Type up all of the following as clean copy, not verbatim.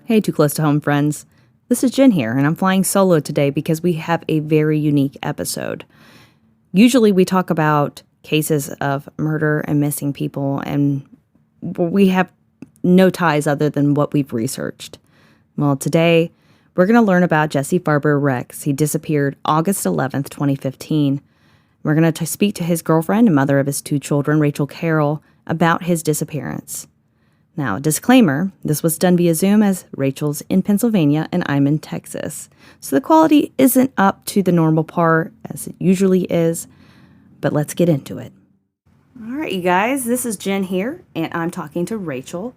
Hey, Too Close to Home friends. This is Jen here, and I'm flying solo today because we have a very unique episode. Usually we talk about cases of murder and missing people, and we have no ties other than what we've researched. Well, today we're going to learn about Jesse Farber-Rex. He disappeared August 11th, 2015. We're going to speak to his girlfriend and mother of his 2 children, Rachel Carroll, about his disappearance. Now, disclaimer, this was done via Zoom as Rachel's in Pennsylvania and I'm in Texas. So the quality isn't up to the normal par as it usually is, but let's get into it. All right, you guys, this is Jen here, and I'm talking to Rachel.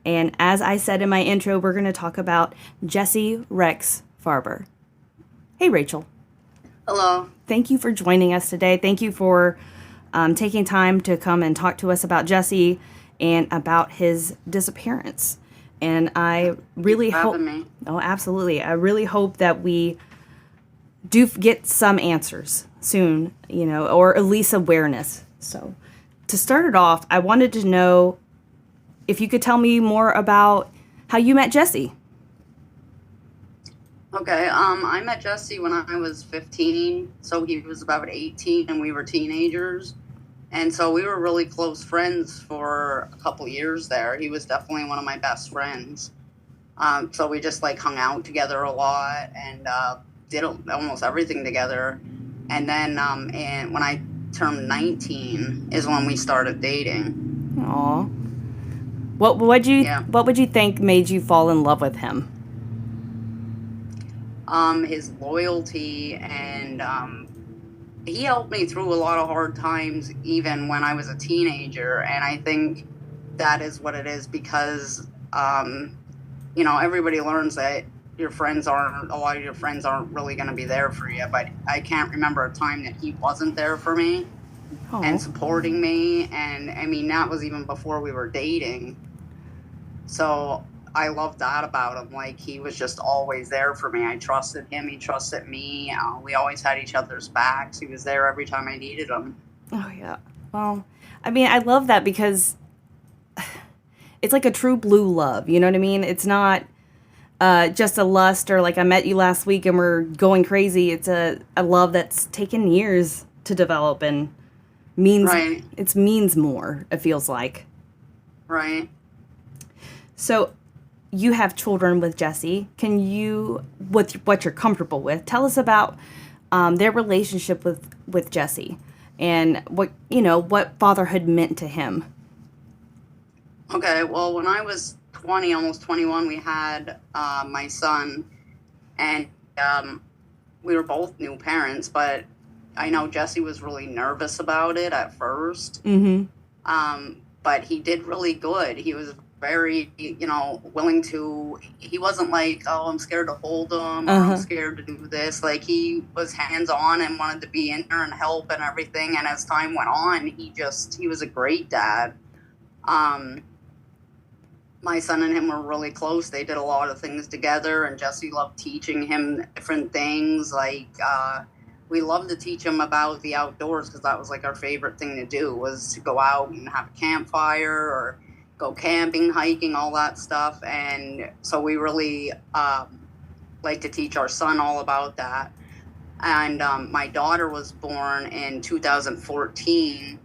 And as I said in my intro, we're going to talk about Jesse Rex Farber. Hey, Rachel. Hello. Thank you for joining us today. Thank you for taking time to come and talk to us about Jesse and about his disappearance. And I really hope... Oh, absolutely. I really hope that we do get some answers soon, or at least awareness. So, to start it off, I wanted to know if you could tell me more about how you met Jesse. Okay, I met Jesse when I was 15, so he was about 18 and we were teenagers. And so we were really close friends for a couple years there. He was definitely one of my best friends. So we just hung out together a lot and did almost everything together. And then and when I turned 19 is when we started dating. Aw. What would you think made you fall in love with him? His loyalty and he helped me through a lot of hard times even when I was a teenager, and I think that is what it is because everybody learns that a lot of your friends aren't really going to be there for you, but I can't remember a time that he wasn't there for me. Aww. And supporting me, and I mean that was even before we were dating, so I love that about him. He was just always there for me. I trusted him. He trusted me. We always had each other's backs. He was there every time I needed him. Oh, yeah. Well, I mean, I love that because it's like a true blue love. You know what I mean? It's not just a lust or I met you last week and we're going crazy. It's a love that's taken years to develop and means more, it feels like. Right. So you have children with Jesse. Can you, with what you're comfortable with, tell us about their relationship with Jesse and what fatherhood meant to him? Okay, well, when I was 20, almost 21, we had my son, and we were both new parents, but I know Jesse was really nervous about it at first. Mm-hmm. But he did really good. He was very, willing to, he wasn't oh, I'm scared to hold him, or I'm scared to do this. He was hands-on and wanted to be in there and help and everything. And as time went on, he was a great dad. My son and him were really close. They did a lot of things together, and Jesse loved teaching him different things. We loved to teach him about the outdoors because that was our favorite thing to do, was to go out and have a campfire or go camping, hiking, all that stuff. And so we really like to teach our son all about that. And my daughter was born in 2014,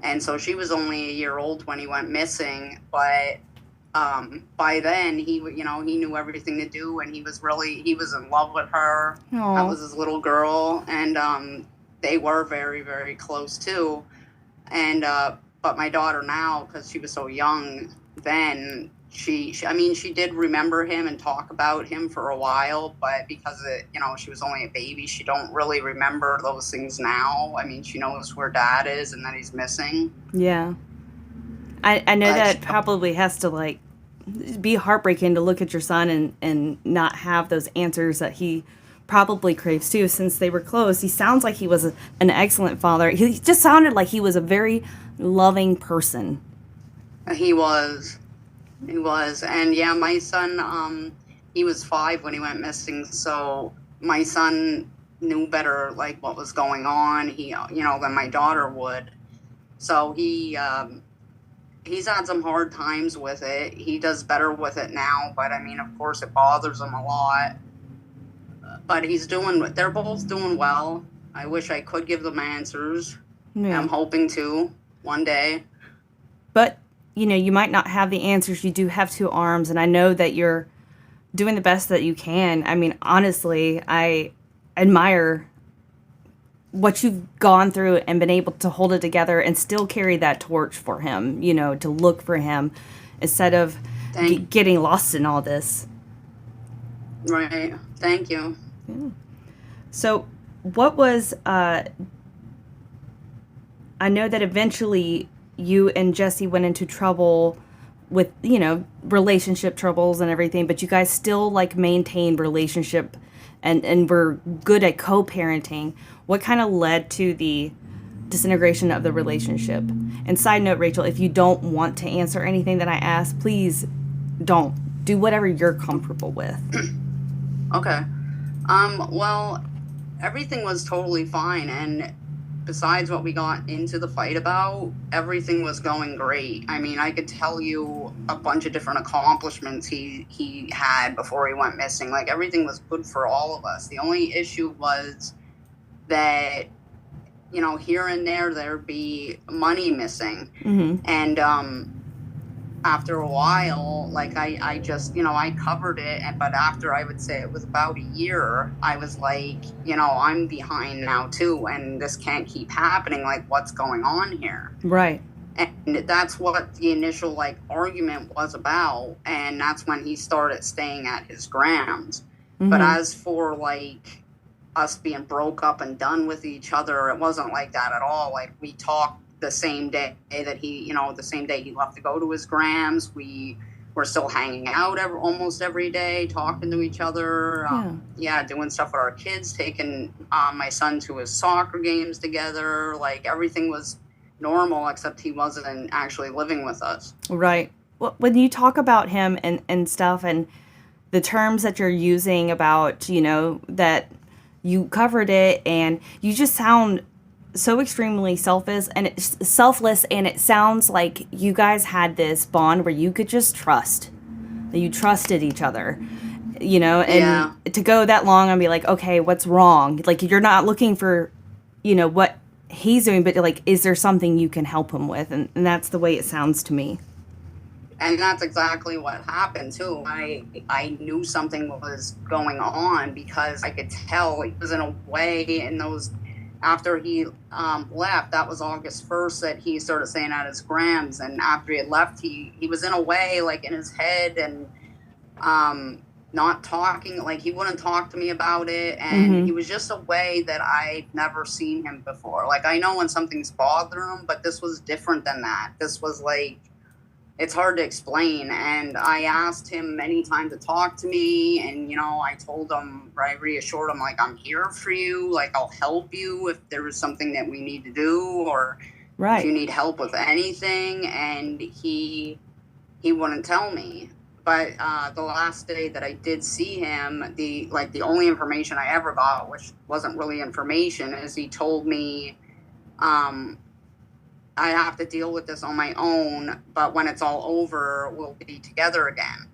and so she was only a year old when he went missing. But by then he knew everything to do, and he was in love with her. Aww. That was his little girl, and they were very, very close too. And but my daughter now, because she was so young then, she did remember him and talk about him for a while, but because she was only a baby, she don't really remember those things now. I mean, she knows where dad is and that he's missing. Yeah. I know that probably has to be heartbreaking to look at your son and not have those answers that he probably craves too, since they were close. He sounds like he was an excellent father. He just sounded like he was a very loving person. He was. And yeah, my son, he was 5 when he went missing, so my son knew better what was going on, than my daughter would. So he he's had some hard times with it. He does better with it now, but I mean, of course, it bothers him a lot. But they're both doing well. I wish I could give them answers. Yeah. I'm hoping to one day. But, you might not have the answers. You do have two arms, and I know that you're doing the best that you can. I mean, honestly, I admire what you've gone through and been able to hold it together and still carry that torch for him, to look for him instead of getting lost in all this. Right. Thank you. Yeah. So what was, I know that eventually you and Jesse went into trouble with, relationship troubles and everything, but you guys still maintained relationship and were good at co-parenting. What kind of led to the disintegration of the relationship? And side note, Rachel, if you don't want to answer anything that I ask, please don't. Do whatever you're comfortable with. Okay. Well, everything was totally fine, and besides what we got into the fight about, everything was going great. I mean, I could tell you a bunch of different accomplishments he had before he went missing. Everything was good for all of us. The only issue was that, here and there'd be money missing. Mm-hmm. And, after a while, I just, I covered it. But after, I would say it was about a year, I was like, I'm behind now too. And this can't keep happening. What's going on here? Right. And that's what the initial argument was about. And that's when he started staying at his grams. Mm-hmm. But as for us being broke up and done with each other, it wasn't like that at all. We talked the same day that he left to go to his grams. We were still hanging out almost every day, talking to each other. Doing stuff with our kids, taking my son to his soccer games together. Everything was normal, except he wasn't actually living with us. Right. Well, when you talk about him and stuff, and the terms that you're using about, that you covered it, and you just sound so extremely selfless, and it sounds like you guys had this bond where you could just trust, that you trusted each other, and to go that long and be like, okay, what's wrong? You're not looking for, what he's doing, but is there something you can help him with? And that's the way it sounds to me. And that's exactly what happened too. I knew something was going on because I could tell he was in a way in those. After he left, that was August 1st that he started staying at his grams. And after he had left, he was in a way in his head and not talking. He wouldn't talk to me about it. And mm-hmm. He was just a way that I've never seen him before. I know when something's bothering him, but this was different than that. This was it's hard to explain. And I asked him many times to talk to me. And, I told him, I reassured him, I'm here for you. I'll help you if there is something that we need to do, or if you need help with anything. And he wouldn't tell me. But the last day that I did see him, the only information I ever got, which wasn't really information, is he told me, I have to deal with this on my own, but when it's all over, we'll be together again.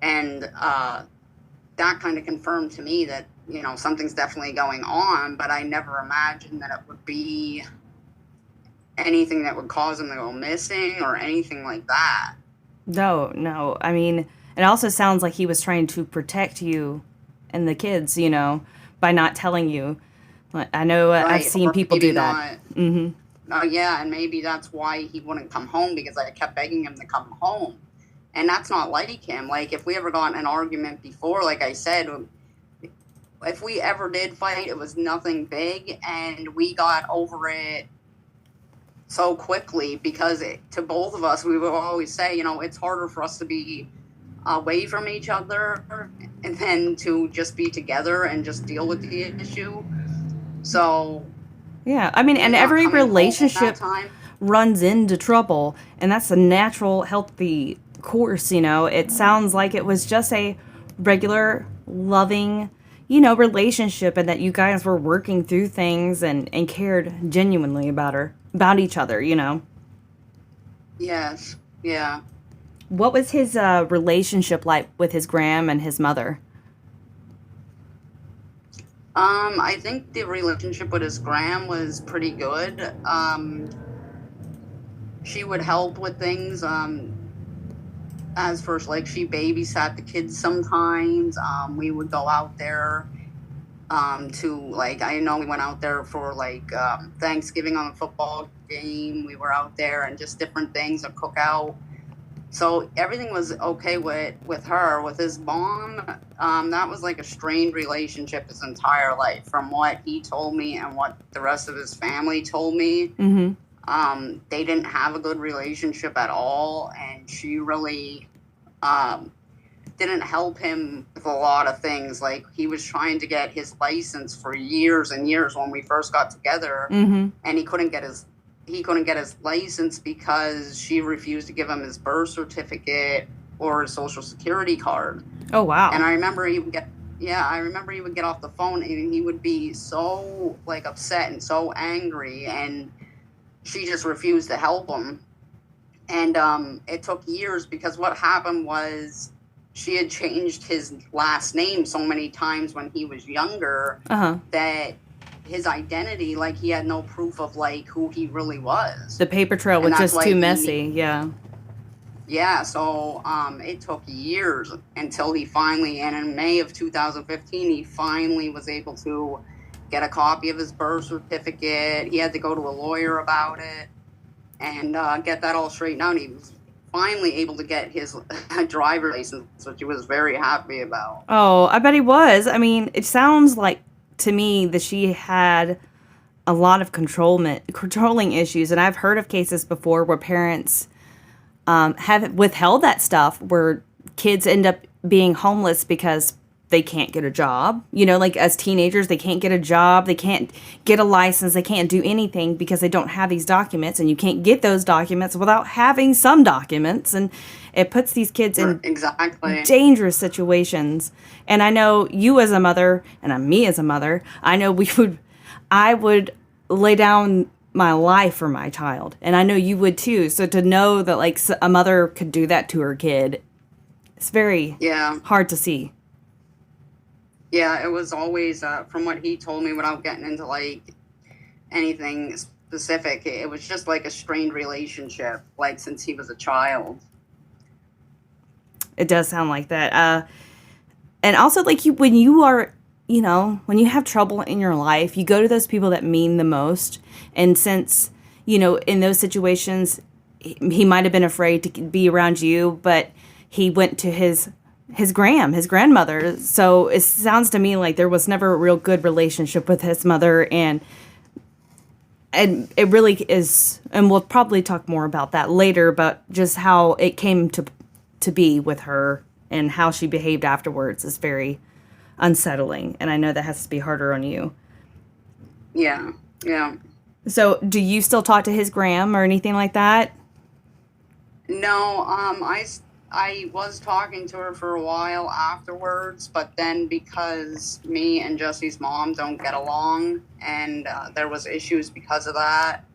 And that kind of confirmed to me that, something's definitely going on, but I never imagined that it would be anything that would cause him to go missing or anything like that. No. I mean, it also sounds like he was trying to protect you and the kids, by not telling you. I know I've seen people do that. Mm-hmm. And maybe that's why he wouldn't come home, because I kept begging him to come home. And that's not like him. If we ever got in an argument before, like I said, if we ever did fight, it was nothing big, and we got over it so quickly because to both of us, we would always say, it's harder for us to be away from each other and then to just be together and just deal with the issue. So... yeah, I mean, and every relationship runs into trouble, and that's a natural, healthy course, It sounds like it was just a regular, loving, relationship, and that you guys were working through things and cared genuinely about each other, Yes. Yeah. What was his relationship like with his gram and his mother? I think the relationship with his gram was pretty good. She would help with things. As first, like she babysat the kids sometimes. We would go out there to like I know we went out there for like Thanksgiving on a football game. We were out there and just different things, a cookout. So everything was okay with her. With his mom, that was like a strained relationship his entire life, from what he told me and what the rest of his family told me. Mm-hmm. They didn't have a good relationship at all, and she really um, didn't help him with a lot of things. Like he was trying to get his license for years and years when we first got together, Mm-hmm. and he couldn't get his license because she refused to give him his birth certificate or his social security card. Oh, wow. And I remember he would get off the phone and he would be so like upset and so angry, and she just refused to help him. And it took years because what happened was she had changed his last name so many times when he was younger Uh-huh. that his identity, like he had no proof of like who he really was. The paper trail And was that's just why too messy. Yeah. yeah, so it took years until he finally, and in May of 2015, he finally was able to get a copy of his birth certificate. He had to go to a lawyer about it and get that all straightened out. He was finally able to get his driver's license, which he was very happy about. Oh, I bet he was. I mean, it sounds like to me that she had a lot of controlling issues, and I've heard of cases before where parents have withheld that stuff, where kids end up being homeless because they can't get a job. You know, like as teenagers, they can't get a job, they can't get a license, they can't do anything because they don't have these documents, and you can't get those documents without having some documents, and it puts these kids in Exactly. dangerous situations. And I know you as a mother, and me as a mother, I know I would lay down my life for my child, and I know you would too. So to know that like a mother could do that to her kid, it's very Yeah. hard to see. Yeah, it was always, from what he told me without getting into like anything specific, it was just like a strained relationship, like since he was a child. It does sound like that. And also, like when you are, when you have trouble in your life, you go to those people that mean the most. And since, in those situations, he might have been afraid to be around you, but he went to his grandmother. So it sounds to me like there was never a real good relationship with his mother, and it really is. And we'll probably talk more about that later, but just how it came to be with her and how she behaved afterwards is very unsettling, and I know that has to be harder on you. Yeah, yeah. So do you still talk to his gram or anything like that? No, I was talking to her for a while afterwards, but then because me and Jesse's mom don't get along, and there was issues because of that,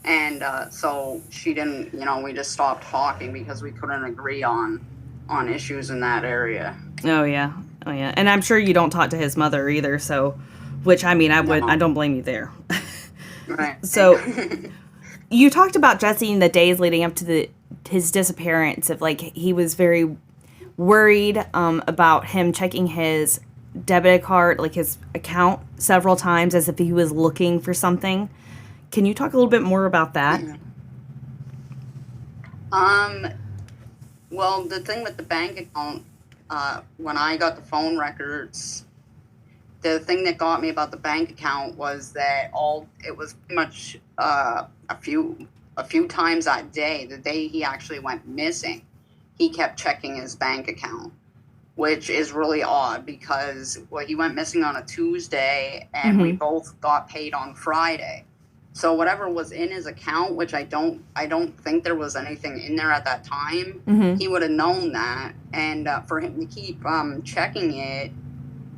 and so she didn't, we just stopped talking because we couldn't agree on issues in that area. Oh yeah, and I'm sure you don't talk to his mother either. So, which I mean, I don't blame you there. Right. So, you talked about Jesse in the days leading up to his disappearance. Of like he was very worried about him checking his debit card, like his account, several times as if he was looking for something. Can you talk a little bit more about that? Well, the thing with the bank account, when I got the phone records, the thing that got me about the bank account was that it was pretty much a few times that day, the day he actually went missing, he kept checking his bank account, which is really odd because he went missing on a Tuesday and we both got paid on Friday. So whatever was in his account, which I don't think there was anything in there at that time, he would have known that. And for him to keep checking it,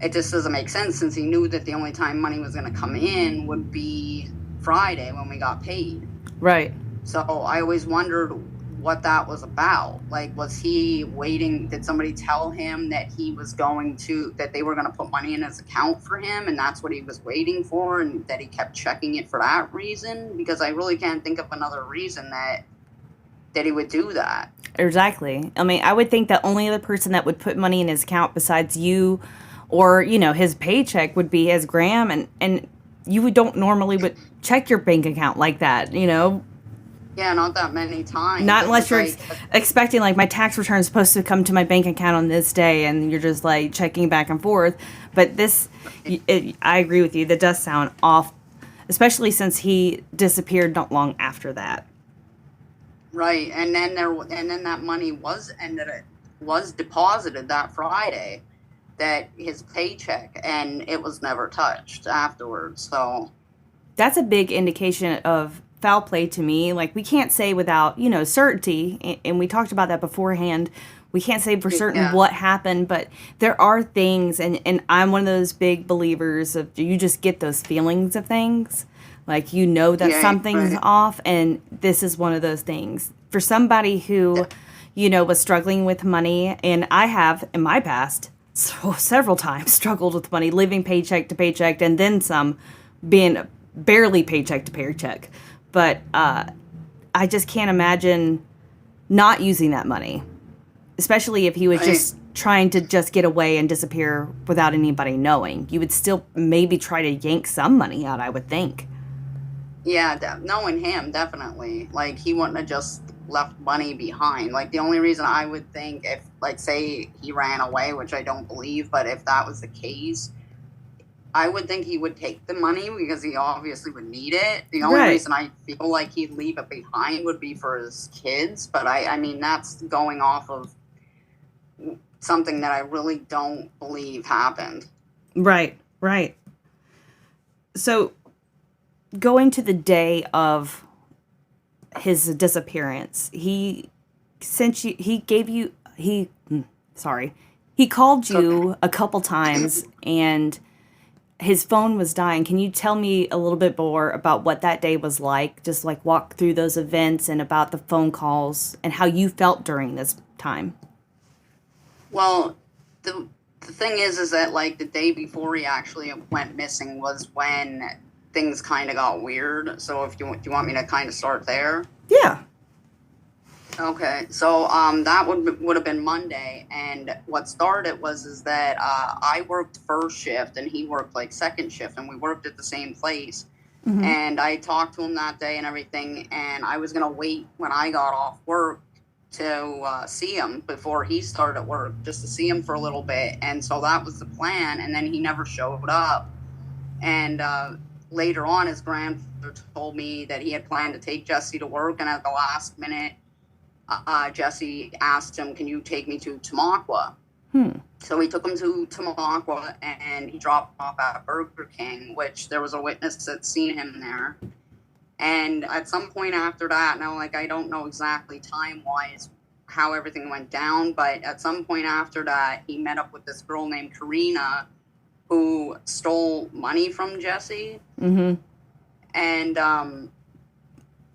it just doesn't make sense since he knew that the only time money was going to come in would be Friday when we got paid. Right. So I always wondered what that was about. Like, was he waiting? Did somebody tell him that that they were going to put money in his account for him, and that's what he was waiting for, and that he kept checking it for that reason? Because I really can't think of another reason that he would do that. Exactly. I mean, I would think the only other person that would put money in his account besides you or, his paycheck would be his gram, and you don't normally would check your bank account like that, Yeah, not that many times. Not It unless was you're like, expecting, like, my tax return is supposed to come to my bank account on this day, and you're just, like, checking back and forth. But I agree with you. That does sound off, especially since he disappeared not long after that. right, and then that money was deposited that Friday, that his paycheck, and it was never touched afterwards. So That's a big indication of foul play to me. Like, we can't say without, certainty, and we talked about that beforehand. We can't say for certain yeah, what happened, but there are things, and I'm one of those big believers of you just get those feelings of things. Like, that yeah, something's right. off, and this is one of those things. For somebody who, was struggling with money, and I have in my past several times struggled with money, living paycheck to paycheck, and then some, being barely paycheck to paycheck. But I just can't imagine not using that money, especially if he was just trying to just get away and disappear without anybody knowing. You would still maybe try to yank some money out, I would think. Yeah, knowing him, definitely. Like, he wouldn't have just left money behind. Like, the only reason I would think, if, like, say he ran away, which I don't believe, but if that was the case, I would think he would take the money because he obviously would need it. The only Right. reason I feel like he'd leave it behind would be for his kids. But I mean, that's going off of something that I really don't believe happened. Right, right. So, going to the day of his disappearance, he sent you, he gave you, he, sorry, he called you a couple times and his phone was dying. Can you tell me a little bit more about what that day was like? Just like walk through those events and about the phone calls and how you felt during this time. Well, the thing is that, like, the day before he actually went missing was when things kind of got weird. So if do you want me to kind of start there? Yeah. Okay, so that would have been Monday, and what started is that I worked first shift and he worked like second shift, and we worked at the same place. Mm-hmm. And I talked to him that day and everything, and I was gonna wait when I got off work to see him before he started work, just to see him for a little bit. And so that was the plan, and then he never showed up. And later on, his grandfather told me that he had planned to take Jesse to work, and at the last minute, Jesse asked him, "Can you take me to Tamaqua?" So he took him to Tamaqua, and he dropped him off at Burger King, which there was a witness that seen him there. And at some point after that, now, like, I don't know exactly time-wise how everything went down, but at some point after that, he met up with this girl named Karina, who stole money from Jesse. Mm-hmm. And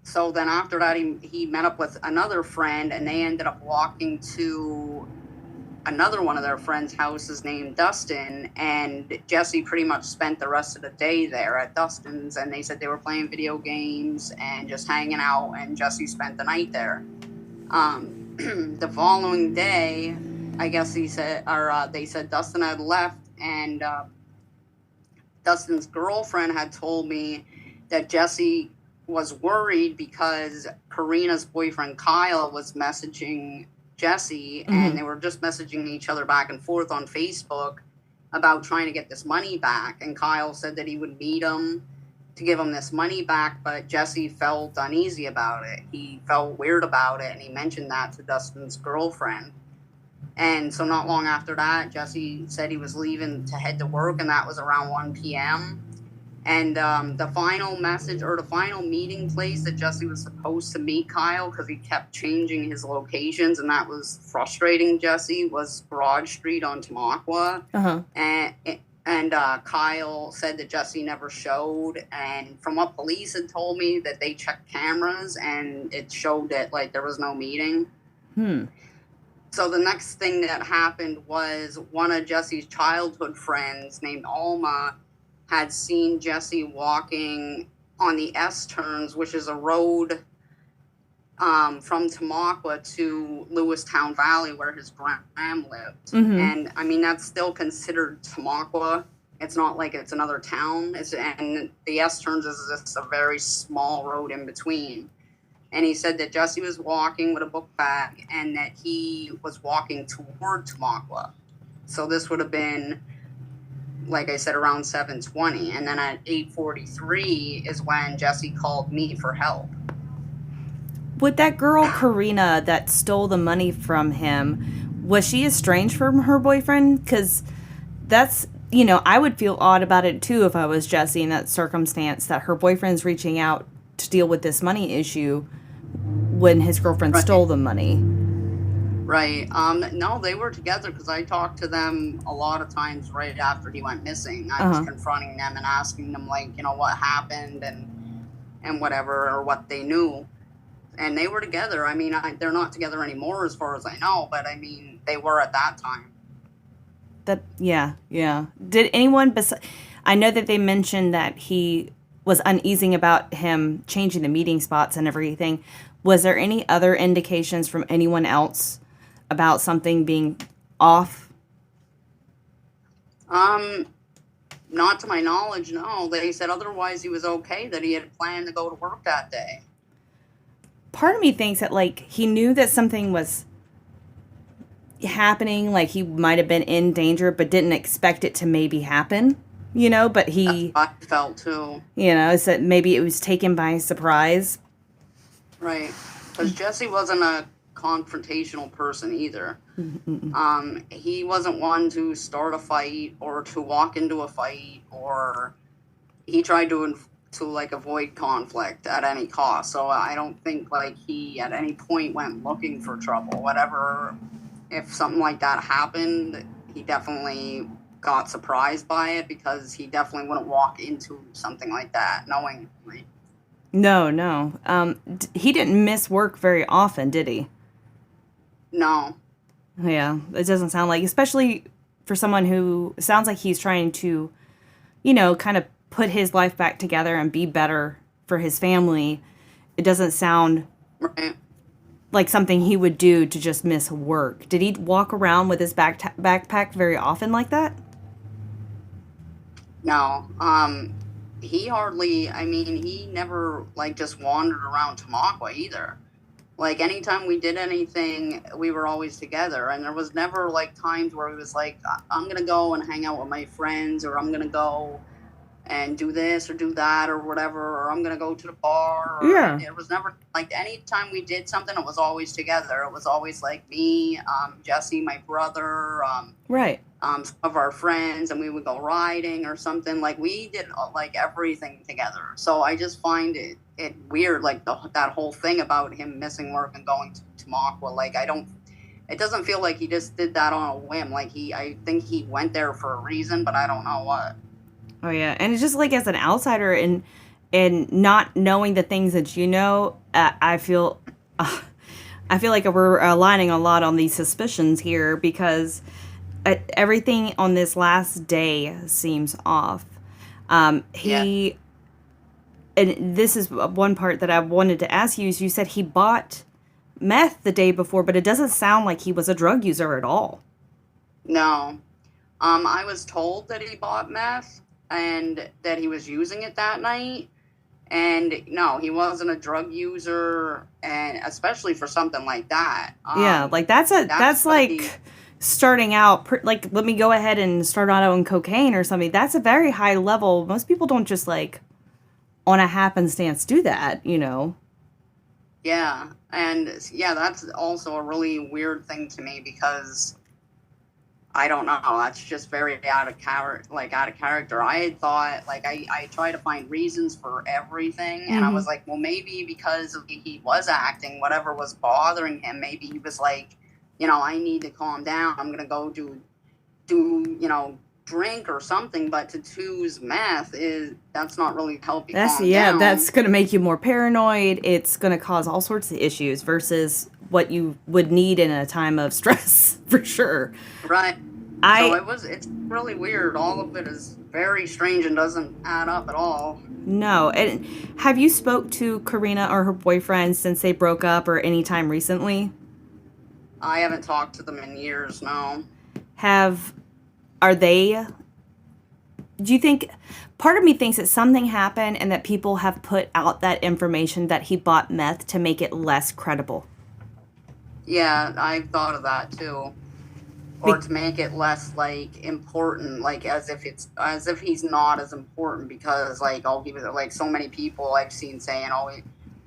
so then after that, he met up with another friend, and they ended up walking to another one of their friends' houses named Dustin, and Jesse pretty much spent the rest of the day there at Dustin's, and they said they were playing video games and just hanging out, and Jesse spent the night there. The following day, I guess they said Dustin had left, and Dustin's girlfriend had told me that Jesse was worried because Karina's boyfriend Kyle was messaging Jesse, and they were just messaging each other back and forth on Facebook about trying to get this money back. And Kyle said that he would meet him to give him this money back, but Jesse felt uneasy about it. He felt weird about it, and he mentioned that to Dustin's girlfriend. And so not long after that, Jesse said he was leaving to head to work, and that was around 1 p.m. And the final message, or the final meeting place that Jesse was supposed to meet Kyle, because he kept changing his locations, and that was frustrating Jesse, was Broad Street on Tamaqua. Uh-huh. And Kyle said that Jesse never showed. And from what police had told me, that they checked cameras and it showed that like there was no meeting. So the next thing that happened was one of Jesse's childhood friends named Alma had seen Jesse walking on the S turns, which is a road from Tamaqua to Lewistown Valley where his gram lived. And I mean, that's still considered Tamaqua. It's not like it's another town. And the S turns is just a very small road in between. And he said that Jesse was walking with a book bag and that he was walking toward Tamaqua. So this would have been, like I said, around 7:20. And then at 8:43 is when Jesse called me for help. With that girl, Karina, that stole the money from him, was she estranged from her boyfriend? Because that's, I would feel odd about it too if I was Jesse in that circumstance, that her boyfriend's reaching out to deal with this money issue when his girlfriend stole the money. Right. No, they were together because I talked to them a lot of times right after he went missing. I was confronting them and asking them, like, what happened and whatever, or what they knew. And they were together. I mean, they're not together anymore as far as I know, but I mean, they were at that time. Yeah. Did anyone I know that they mentioned that he was uneasy about him changing the meeting spots and everything. Was there any other indications from anyone else about something being off? Not to my knowledge, no. They said otherwise he was okay, that he had planned to go to work that day. Part of me thinks that, like, he knew that something was happening, like he might have been in danger, but didn't expect it to maybe happen, but he... That's what I felt, too. So maybe it was taken by surprise. Right. Because Jesse wasn't a confrontational person either. He wasn't one to start a fight or to walk into a fight, or he tried to avoid conflict at any cost. So I don't think like he at any point went looking for trouble. Whatever, if something like that happened, he definitely got surprised by it, because he definitely wouldn't walk into something like that knowingly. No. He didn't miss work very often, did he? No. Yeah, it doesn't sound like, especially for someone who sounds like he's trying to, kind of put his life back together and be better for his family. It doesn't sound like something he would do to just miss work. Did he walk around with his backpack very often like that? No. He never like just wandered around Tamaqua either. Like anytime we did anything, we were always together, and there was never like times where he was like, I'm gonna go and hang out with my friends, or I'm gonna go and do this or do that or whatever, or I'm gonna go to the bar. It was never like, anytime we did something, it was always together. It was always like me, Jesse, my brother, some of our friends, and we would go riding or something. Like we did like everything together. So I just find it weird, like that whole thing about him missing work and going to Tamaqua. Like it doesn't feel like he just did that on a whim. Like I think he went there for a reason, but I don't know what. Oh yeah, and it's just like, as an outsider and not knowing the things that I feel like we're aligning a lot on these suspicions here, because everything on this last day seems off. And this is one part that I wanted to ask you, is you said he bought meth the day before, but it doesn't sound like he was a drug user at all. No. I was told that he bought meth and that he was using it that night. And no, he wasn't a drug user, and especially for something like that. Like that's like starting out, like, let me go ahead and start out on cocaine or something. That's a very high level. Most people don't just like on a happenstance do that, Yeah, and that's also a really weird thing to me, because I don't know. That's just very out of character. I had thought, like, I try to find reasons for everything, and I was like, well, maybe because he was acting, whatever was bothering him, maybe he was like, I need to calm down. I'm gonna go do drink or something, but to choose meth that's not really help you calm That's down. going to make you more paranoid. It's going to cause all sorts of issues versus what you would need in a time of stress, for sure. Right. So I it's really weird. All of it is very strange and doesn't add up at all. No. And have you spoke to Karina or her boyfriend since they broke up or any time recently? I haven't talked to them in years now. Have are they do you think part of me thinks that something happened and that people have put out that information that he bought meth to make it less credible? Yeah, I've thought of that too. Or to make it less like important, like as if he's not as important, because like I'll give it like so many people I've seen saying, "Oh,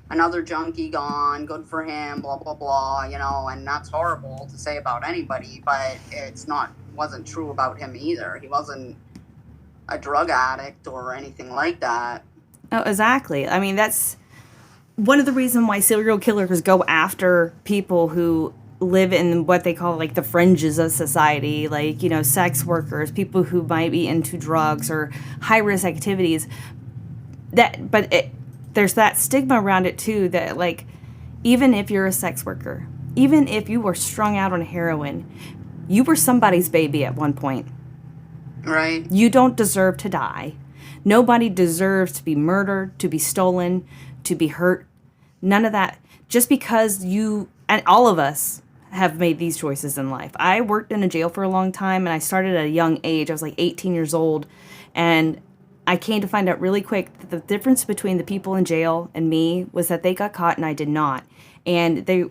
another junkie gone, good for him," blah blah blah, and that's horrible to say about anybody, but wasn't true about him either. He wasn't a drug addict or anything like that. Oh, exactly. I mean, that's one of the reasons why serial killers go after people who live in what they call like the fringes of society, like, sex workers, people who might be into drugs or high risk activities. There's that stigma around it too, that like, even if you're a sex worker, even if you were strung out on heroin, you were somebody's baby at one point. Right. You don't deserve to die. Nobody deserves to be murdered, to be stolen, to be hurt. None of that. Just because and all of us have made these choices in life. I worked in a jail for a long time, and I started at a young age. I was like 18 years old, and I came to find out really quick that the difference between the people in jail and me was that they got caught and I did not. And they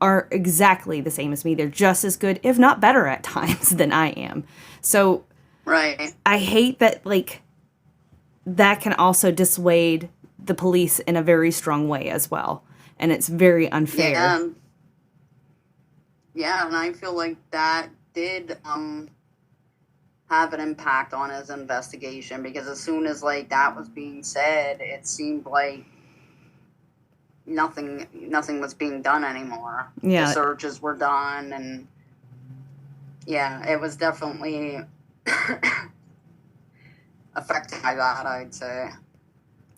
are exactly the same as me. They're just as good, if not better at times, than I am. So right. I hate that, like, that can also dissuade the police in a very strong way as well. And it's very unfair. Yeah, and I feel like that did have an impact on his investigation, because as soon as like that was being said, it seemed like nothing was being done anymore. Yeah. The searches were done, and yeah, it was definitely affected by that, I'd say.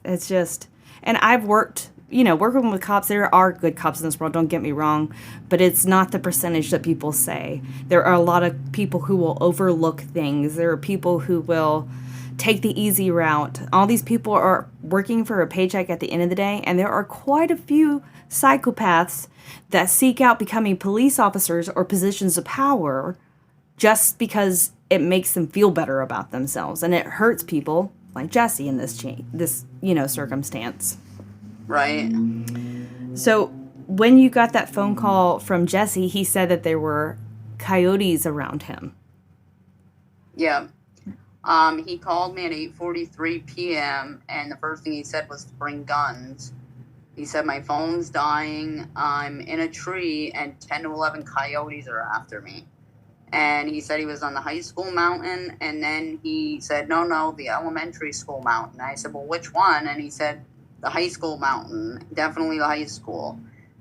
It's just, and I've worked, working with cops, there are good cops in this world, don't get me wrong, but it's not the percentage that people say. There are a lot of people who will overlook things. There are people who will take the easy route. All these people are working for a paycheck at the end of the day, and there are quite a few psychopaths that seek out becoming police officers or positions of power just because it makes them feel better about themselves, and it hurts people like Jesse in this circumstance. Right. So when you got that phone call from Jesse, he said that there were coyotes around him. Yeah. He called me at 8:43 p.m. and the first thing he said was to bring guns. He said, "My phone's dying. I'm in a tree and 10 to 11 coyotes are after me." And he said he was on the high school mountain, and then he said, no, the elementary school mountain. I said, "Well, which one?" And he said, "The high school mountain, definitely the high school."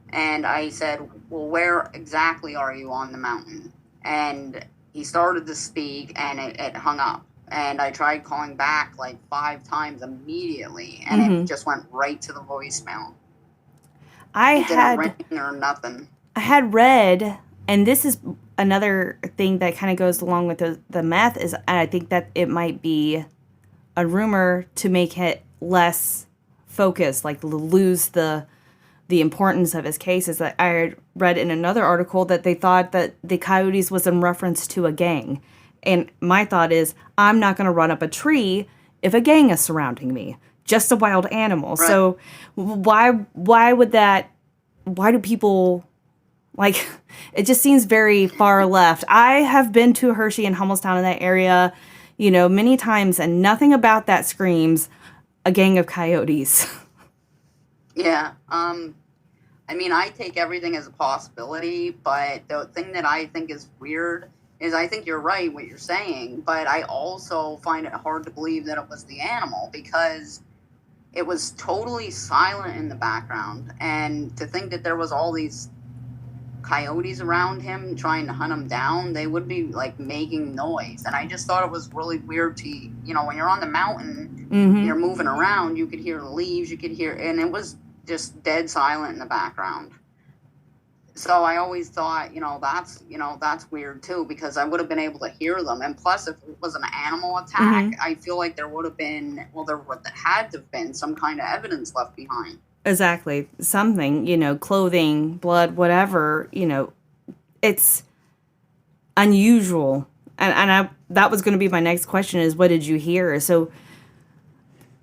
And I said, "Well, where exactly are you on the mountain?" And he started to speak, and it hung up. And I tried calling back like 5 times immediately, and it just went right to the voicemail. It didn't ring or nothing. I had read, and this is another thing that kind of goes along with the meth, is I think that it might be a rumor to make it less focused, like lose the importance of his case. Is that I read in another article that they thought that the coyotes was in reference to a gang. And my thought is, I'm not going to run up a tree if a gang is surrounding me. Just a wild animal. Right. So why do people, like, it just seems very far left. I have been to Hershey and Hummelstown in that area, many times, and nothing about that screams a gang of coyotes. Yeah. I mean, I take everything as a possibility, but the thing that I think is weird is I think you're right what you're saying, but I also find it hard to believe that it was the animal, because it was totally silent in the background. And to think that there was all these coyotes around him trying to hunt him down, they would be like making noise. And I just thought it was really weird to, when you're on the mountain, you're moving around, you could hear the leaves, you could hear, and it was just dead silent in the background. So I always thought, that's weird too, because I would have been able to hear them. And plus, if it was an animal attack, I feel like there would have been, had to have been some kind of evidence left behind. Exactly. Something, clothing, blood, whatever, it's unusual. And that was going to be my next question is, what did you hear? So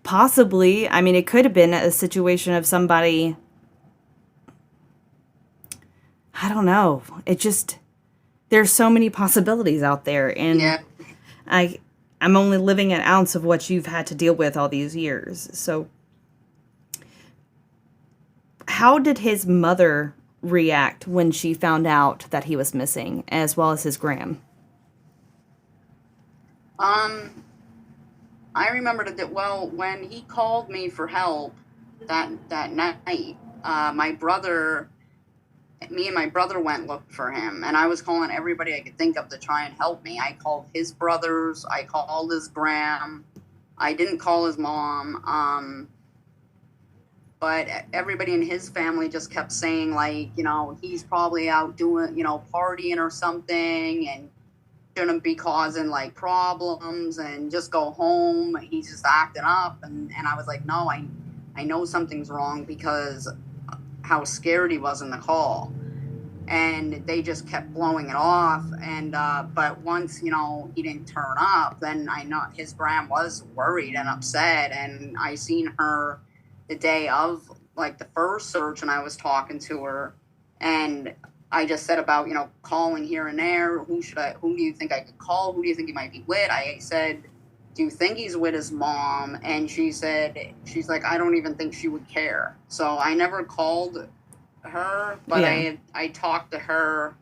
possibly, it could have been a situation of somebody, I don't know. There's so many possibilities out there. And yeah. I'm only living an ounce of what you've had to deal with all these years. So how did his mother react when she found out that he was missing, as well as his gram? I remember when he called me for help that night, me and my brother went looked for him, and I was calling everybody I could think of to try and help me. I called his brothers, I called his gram, I didn't call his mom, but everybody in his family just kept saying, like, he's probably out doing, partying or something, and shouldn't be causing, like, problems, and just go home. He's just acting up. And I was like, no, I know something's wrong, because how scared he was in the call. And they just kept blowing it off. And but once, he didn't turn up, then I know his gram was worried and upset. And I seen her the day of, like, the first search, and I was talking to her, and I just said about, calling here and there. Who do you think I could call? Who do you think he might be with? I said, do you think he's with his mom? And she's like, I don't even think she would care. So I never called her, but yeah. I talked to her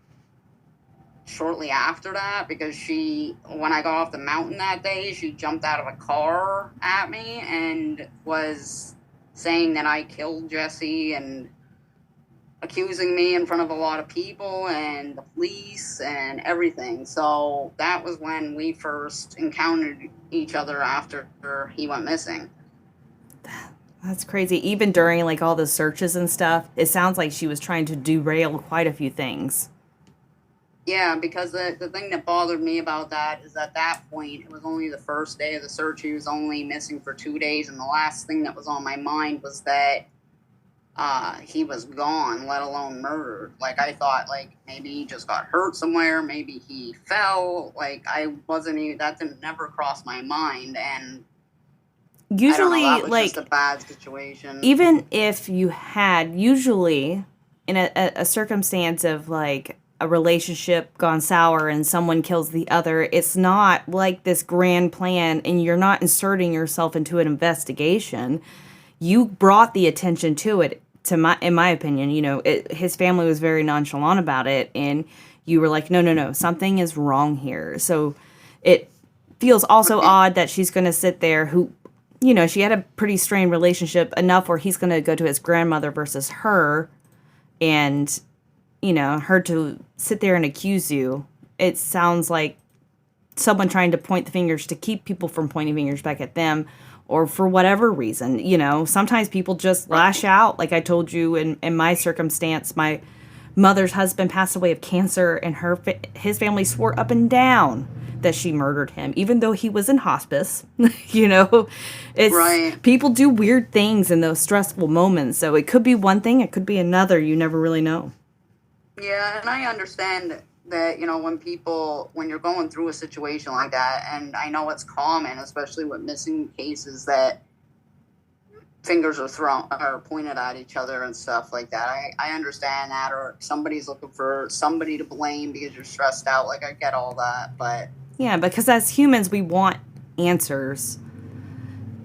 shortly after that, because when I got off the mountain that day, she jumped out of a car at me and was saying that I killed Jesse and accusing me in front of a lot of people and the police and everything. So that was when we first encountered each other after he went missing. That's crazy. Even during, like, all the searches and stuff, it sounds like she was trying to derail quite a few things. Yeah, because the thing that bothered me about that is at that point, it was only the first day of the search. He was only missing for 2 days, and the last thing that was on my mind was that he was gone, let alone murdered. Like, I thought, like, maybe he just got hurt somewhere, maybe he fell. Like, I wasn't even, that didn't never cross my mind. And usually, that was like, just a bad situation. Even if you had, usually in a circumstance of, like, a relationship gone sour and someone kills the other, it's not like this grand plan, and you're not inserting yourself into an investigation. You brought the attention to it, in my opinion. His family was very nonchalant about it, and you were like, no, something is wrong here. So it feels also odd that she's going to sit there she had a pretty strained relationship enough where he's going to go to his grandmother versus her, and her to sit there and accuse you. It sounds like someone trying to point the fingers to keep people from pointing fingers back at them, or for whatever reason. Sometimes people just lash out. Like I told you, in my circumstance, my mother's husband passed away of cancer, and his family swore up and down that she murdered him, even though he was in hospice. It's right. People do weird things in those stressful moments. So it could be one thing, it could be another. You never really know. Yeah, and I understand that, when you're going through a situation like that, and I know it's common, especially with missing cases, that fingers are pointed at each other and stuff like that. I understand that, or somebody's looking for somebody to blame because you're stressed out. Like, I get all that, but yeah, because as humans, we want answers,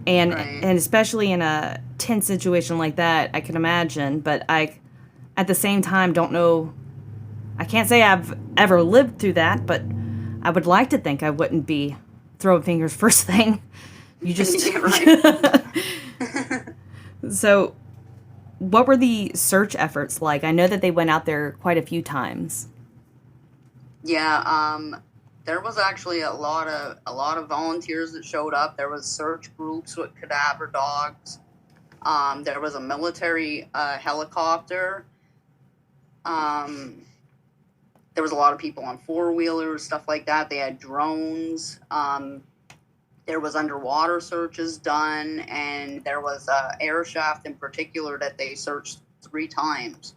and right. And especially in a tense situation like that, I can imagine. But I, at the same time, don't know. I can't say I've ever lived through that, but I would like to think I wouldn't be throwing fingers first thing. You just right. So what were the search efforts like? I know that they went out there quite a few times. Yeah, there was actually a lot of volunteers that showed up. There was search groups with cadaver dogs. There was a military helicopter. Um, there was a lot of people on four-wheelers, stuff like that. They had drones. There was underwater searches done, and there was a air shaft in particular that they searched 3 times.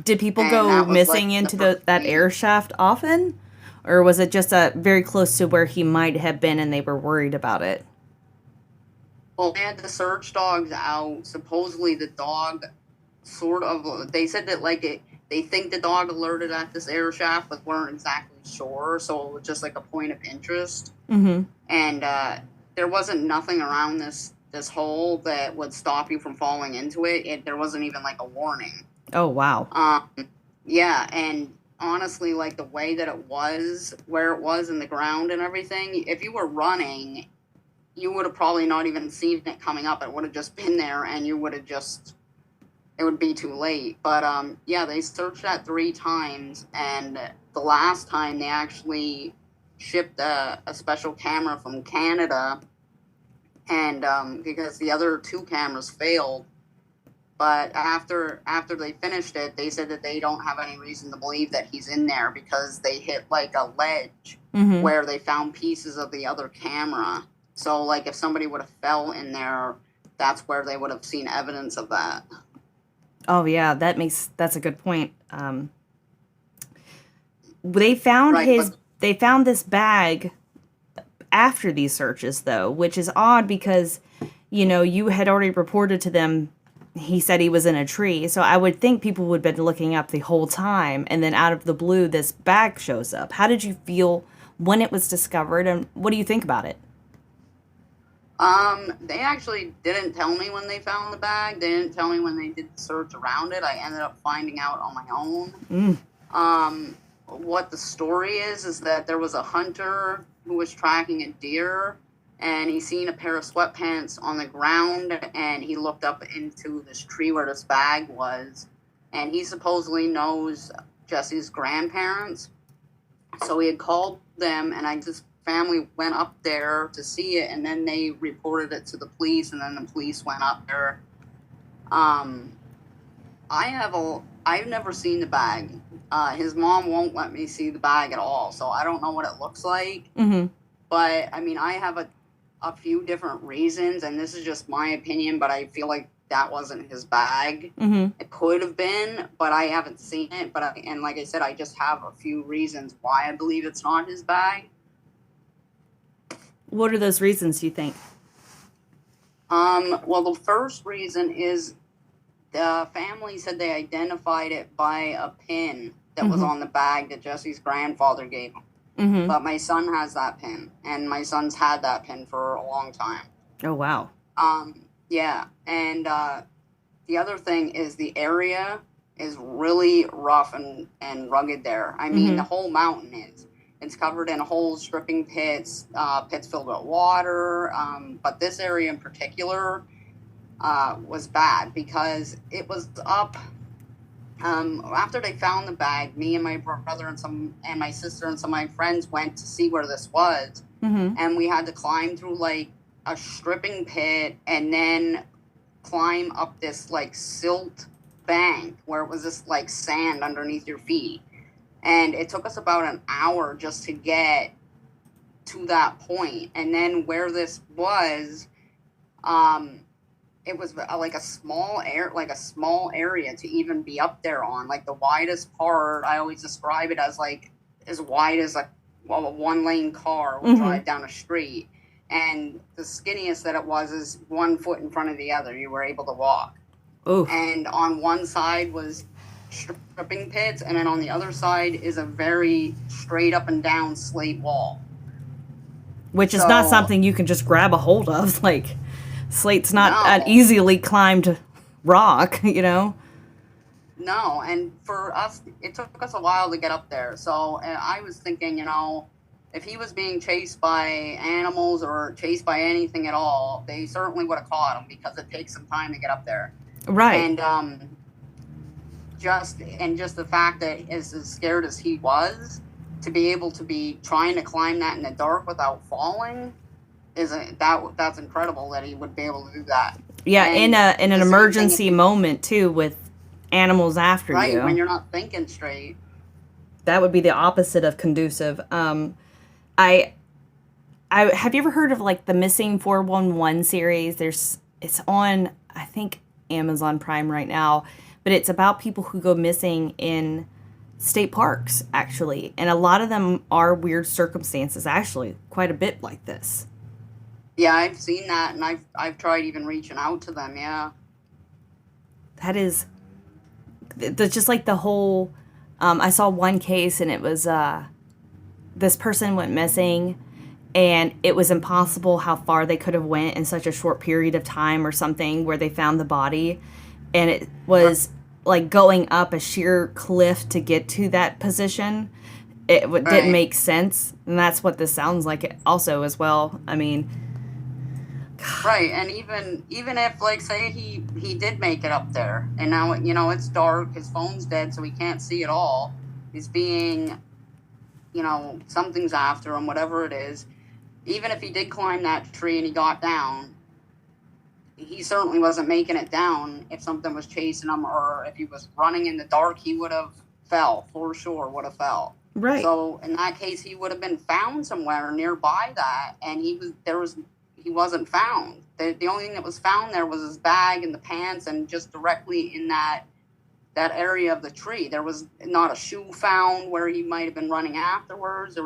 Did people And go that was missing like the into first that week. air shaft often? Or was it just very close to where he might have been and they were worried about it? Well, they had the search dogs out. Supposedly, the dog sort of. They said that they think the dog alerted at this air shaft, but weren't exactly sure. So it was just like a point of interest. Mm-hmm. And there wasn't nothing around this hole that would stop you from falling into it. There wasn't even like a warning. Oh, wow. Yeah, and honestly, like the way that it was, where it was in the ground and everything, if you were running, you would have probably not even seen it coming up. It would have just been there, and you would have just, it would be too late. But yeah, they searched that 3 times, and the last time they actually shipped a special camera from Canada, and because the other 2 cameras failed. But after they finished it, they said that they don't have any reason to believe that he's in there because they hit like a ledge Mm-hmm. where they found pieces of the other camera. So like if somebody would have fell in there, that's where they would have seen evidence of that. Oh, yeah, that's a good point. They found Right, but they found this bag after these searches, though, which is odd because, you had already reported to them he said he was in a tree. So I would think people would have been looking up the whole time, and then out of the blue, this bag shows up. How did you feel when it was discovered, and what do you think about it? they actually didn't tell me when they found the bag. They didn't tell me when they did the search around it. I ended up finding out on my own. Mm. What the story is that there was a hunter who was tracking a deer, and he seen a pair of sweatpants on the ground, and he looked up into this tree where this bag was, and he supposedly knows Jesse's grandparents. So he had called them, and his family went up there to see it, and then they reported it to the police, and then the police went up there. Um, I've never seen the bag. His mom won't let me see the bag at all, so I don't know what it looks like. Mm-hmm. But I mean, I have a few different reasons, and this is just my opinion, but I feel like that wasn't his bag. Mm-hmm. It could have been, but I haven't seen it. And like I said, I just have a few reasons why I believe it's not his bag. What are those reasons, you think? Well, the first reason is the family said they identified it by a pin that was Mm-hmm. on the bag that Jesse's grandfather gave him. Mm-hmm. But my son has that pin, and my son's had that pin for a long time. Oh, wow. Yeah, and the other thing is the area is really rough and rugged there. I mean, Mm-hmm. the whole mountain is. It's covered in holes, stripping pits, pits filled with water. But this area in particular was bad because it was up. After they found the bag, me and my brother and my sister and some of my friends went to see where this was, Mm-hmm. and we had to climb through like a stripping pit and then climb up this like silt bank where it was just like sand underneath your feet. And it took us about an hour just to get to that point. And then where this was, it was like a small area to even be up there on. Like the widest part, I always describe it as like as wide as a 1-lane car would Mm-hmm. drive down a street. And the skinniest that it was is 1 foot in front of the other. You were able to walk. Oh, And on one side was stripping pits, and then on the other side is a very straight up and down slate wall. which is not So something you can just grab a hold of. Like, slate's not an no, easily climbed rock, no, and for us, it took us a while to get up there. So I was thinking, if he was being chased by animals or chased by anything at all, they certainly would have caught him because it takes some time to get up there. Right. And just the fact that as scared as he was, to be able to be trying to climb that in the dark without falling that's incredible that he would be able to do that. Yeah, and in an emergency moment too, with animals after right, you. When you're not thinking straight. That would be the opposite of conducive. I have you ever heard of like the Missing 411 series? It's on, I think, Amazon Prime right now, but it's about people who go missing in state parks, actually, and a lot of them are weird circumstances, actually, quite a bit like this. Yeah, I've seen that, and I've tried even reaching out to them. Yeah, that's just like the whole. I saw one case, and it was this person went missing, and it was impossible how far they could have went in such a short period of time, or something, where they found the body, and it was like going up a sheer cliff to get to that position. It didn't make sense, and that's what this sounds like also as well. I mean. Right, and even if, like, say he did make it up there, and now, you know, it's dark, his phone's dead, so he can't see at all. He's being, you know, something's after him, whatever it is. Even if he did climb that tree and he got down, he certainly wasn't making it down if something was chasing him, or if he was running in the dark, he would have fell, for sure, would have fell. Right. So in that case, he would have been found somewhere nearby that, and he wasn't found. The only thing that was found there was his bag and the pants, and just directly in that area of the tree. There was not a shoe found where he might have been running afterwards.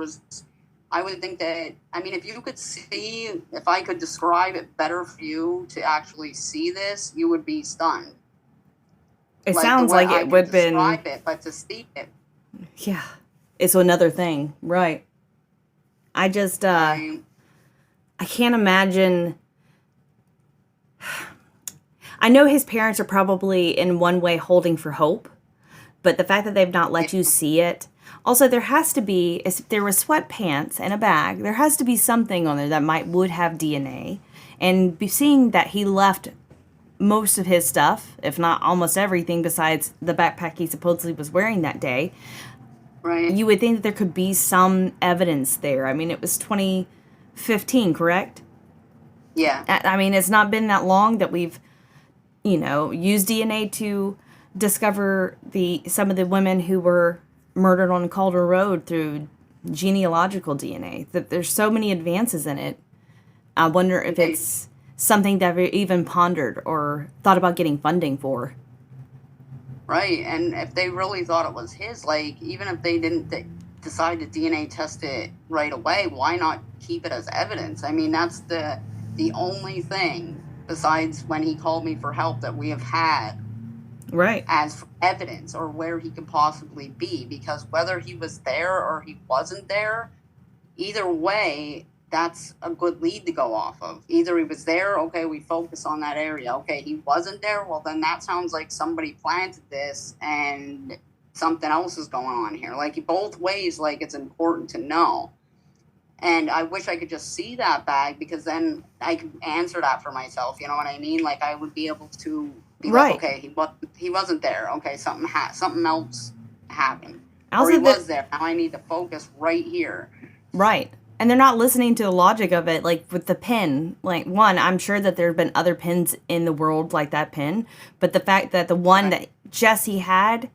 I would think that, I mean, if you could see, if I could describe it better for you to actually see this, you would be stunned. It sounds like it would have been. Describe it, but to see it. Yeah. It's another thing. Right. I just, I can't imagine. I know his parents are probably in one way holding for hope, but the fact that they've not let you see it. Also, there has to be, if there was sweatpants and a bag, there has to be something on there that would have DNA. And seeing that he left most of his stuff, if not almost everything, besides the backpack he supposedly was wearing that day, right, you would think that there could be some evidence there. I mean, it was 2015, correct? Yeah. I mean, it's not been that long that we've, used DNA to discover some of the women who were murdered on Calder Road through genealogical DNA. That there's so many advances in it. I wonder if it's something that we even pondered or thought about getting funding for. Right, and if they really thought it was his, like, even if they didn't decide to DNA test it right away, why not keep it as evidence? I mean, that's the only thing besides when he called me for help that we have had right as evidence, or where he could possibly be, because whether he was there or he wasn't there, either way, that's a good lead to go off of. Either he was there, okay, we focus on that area. Okay, he wasn't there, well, then that sounds like somebody planted this and something else is going on here. Like, both ways, like, it's important to know. And I wish I could just see that bag, because then I could answer that for myself. You know what I mean? Like, I would be able to be right. Like, okay, he wasn't there. Okay, something else happened. Or he was there. Now I need to focus right here. Right. And they're not listening to the logic of it, like with the pin. Like, one, I'm sure that there have been other pins in the world like that pin, but the fact that the one that Jesse had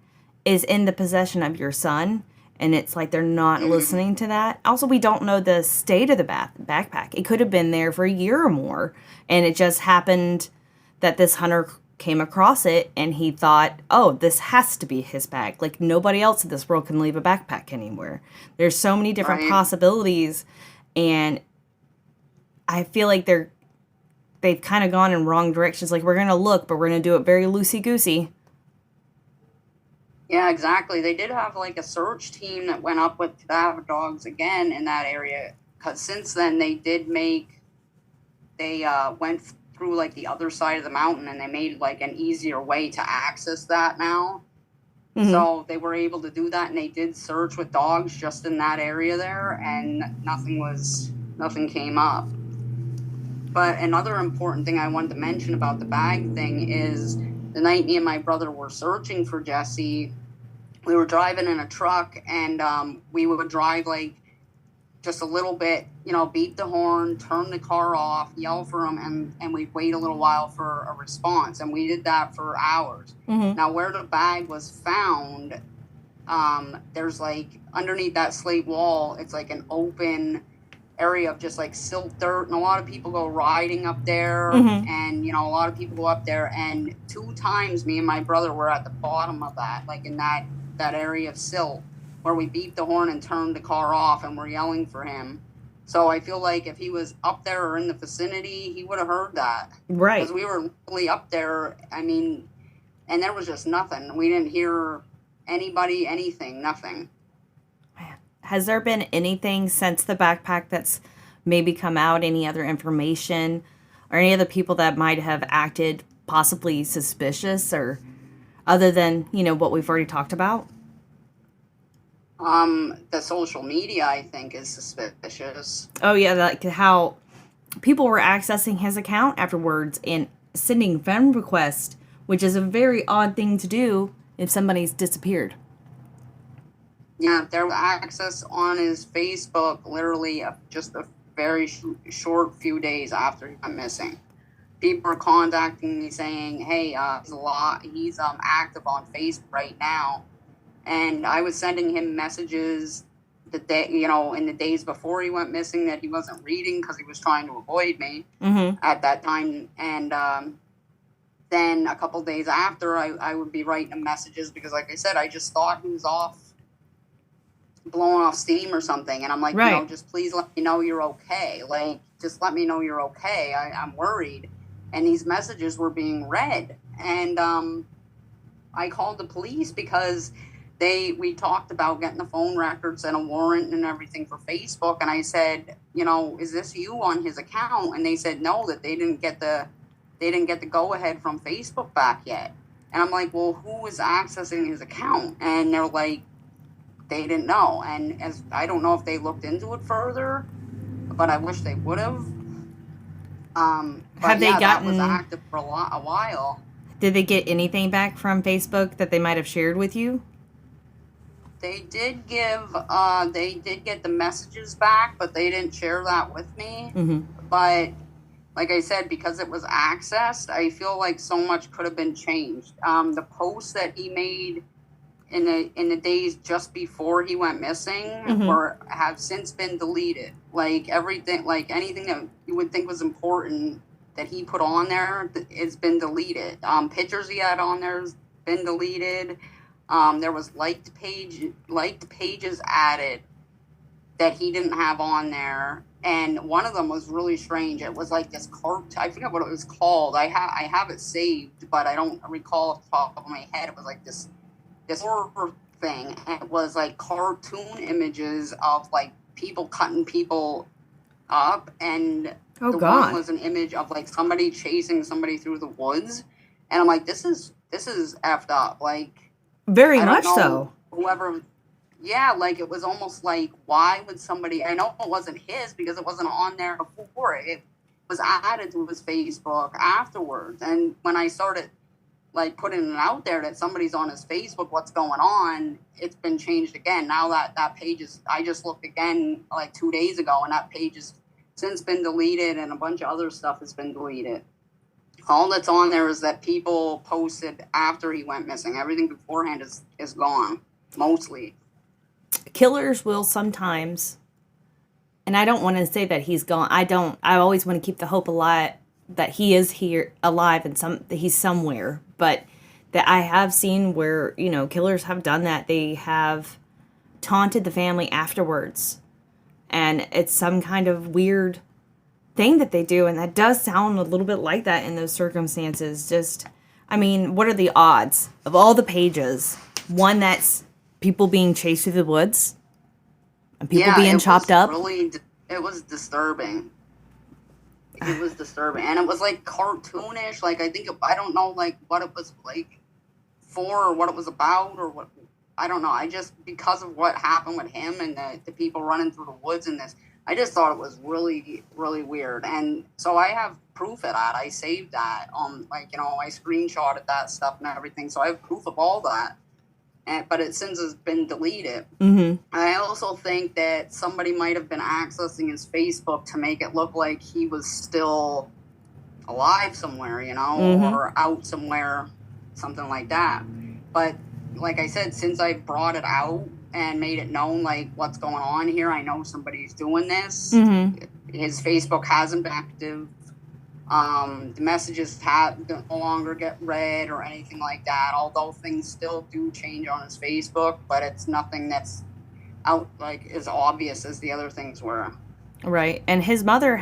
is in the possession of your son, and it's like they're not listening to that. Also, we don't know the state of the backpack. It could have been there for a year or more, and it just happened that this hunter came across it, and he thought, oh, this has to be his bag. Like, nobody else in this world can leave a backpack anywhere. There's so many different possibilities, and I feel like they've kind of gone in wrong directions. Like, we're going to look, but we're going to do it very loosey-goosey. Yeah, exactly. They did have, like, a search team that went up with cadaver dogs again in that area, because since then they went through, like, the other side of the mountain, and they made, like, an easier way to access that now. So they were able to do that, and they did search with dogs just in that area there, and nothing came up. But another important thing I wanted to mention about the bag thing is the night me and my brother were searching for Jesse, we were driving in a truck, and we would drive like just a little bit, beat the horn, turn the car off, yell for him, and we'd wait a little while for a response. And we did that for hours. Now, where the bag was found, there's like underneath that slate wall, it's like an open area of just like silt dirt, and a lot of people go riding up there, and a lot of people go up there, and 2 times me and my brother were at the bottom of that, like in that area of silt, where we beat the horn and turned the car off and we're yelling for him. So I feel like if he was up there or in the vicinity, he would have heard that. Right. Because we were really up there, and there was just nothing. We didn't hear anybody, anything, nothing. Has there been anything since the backpack that's maybe come out, any other information, or any other people that might have acted possibly suspicious, or other than, what we've already talked about? The social media, I think, is suspicious. Oh, yeah, like how people were accessing his account afterwards and sending friend requests, which is a very odd thing to do if somebody's disappeared. Yeah, there was access on his Facebook literally just a very short few days after he went missing. People are contacting me saying, hey, he's active on Facebook right now. And I was sending him messages the day, in the days before he went missing that he wasn't reading because he was trying to avoid me at that time. And then a couple days after, I would be writing him messages because, like I said, I just thought he was blowing off steam or something. And I'm like, just please let me know you're okay. Like, just let me know you're okay. I'm worried. And these messages were being read. And I called the police because we talked about getting the phone records and a warrant and everything for Facebook. And I said, is this you on his account? And they said, no, that they didn't get the go ahead from Facebook back yet. And I'm like, well, who was accessing his account? And they're like, they didn't know. And I don't know if they looked into it further, but I wish they would have. Have they gotten? That was active for a while. Did they get anything back from Facebook that they might have shared with you? They did get the messages back, but they didn't share that with me. But like I said, because it was accessed, I feel like so much could have been changed. The posts that he made in the days just before he went missing have since been deleted. Like everything, like anything that you would think was important that he put on there, it's been deleted. Pictures he had on there has been deleted. There was liked pages added that he didn't have on there, and one of them was really strange. It was like this I forget what it was called. I have it saved, but I don't recall off the top of my head. It was like this horror thing. And it was like cartoon images of like people cutting people up, and one was an image of like somebody chasing somebody through the woods, and I'm like, this is effed up. Like, very much so. Whoever, like it was almost like, why would somebody? I know it wasn't his because it wasn't on there before. It was added to his Facebook afterwards, and when I started like putting it out there that somebody's on his Facebook, what's going on? It's been changed again. Now that page is, I just looked again like 2 days ago, and that page has since been deleted, and a bunch of other stuff has been deleted. All that's on there is that people posted after he went missing. Everything beforehand is gone, mostly. Killers will sometimes, and I don't want to say that he's gone. I always want to keep the hope alive that he is here alive and that he's somewhere. But that I have seen where, killers have done that. They have taunted the family afterwards. And it's some kind of weird thing that they do, and that does sound a little bit like that in those circumstances. What are the odds of all the pages? One that's people being chased through the woods and people being chopped up. It was disturbing. It was disturbing, and it was like cartoonish. Like I don't know, like what it was like for or what it was about or what. I don't know. I just, because of what happened with him and the people running through the woods and this, I just thought it was really, really weird. And so I have proof of that. I saved that. I screenshotted that stuff and everything. So I have proof of all that. But it since has been deleted. Mm-hmm. I also think that somebody might have been accessing his Facebook to make it look like he was still alive somewhere, or out somewhere, something like that. But like I said, since I brought it out and made it known, like, what's going on here, I know somebody's doing this. Mm-hmm. His Facebook hasn't been active. The messages no longer get read or anything like that, although things still do change on his Facebook, but it's nothing that's out, like, as obvious as the other things were. Right. And his mother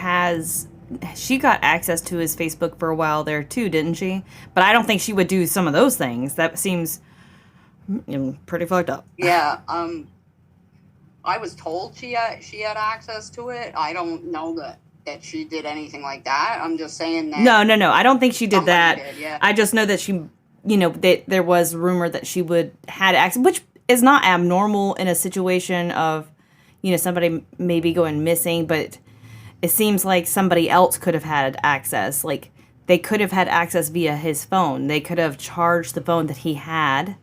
she got access to his Facebook for a while there too, didn't she? But I don't think she would do some of those things. That seems pretty fucked up. Yeah. I was told she had access to it. I don't know that she did anything like that. I'm just saying that. No. I don't think she did that. Did, yeah. I just know that she, that there was rumor that she had access, which is not abnormal in a situation of, somebody maybe going missing, but it seems like somebody else could have had access. Like, they could have had access via his phone. They could have charged the phone that he had,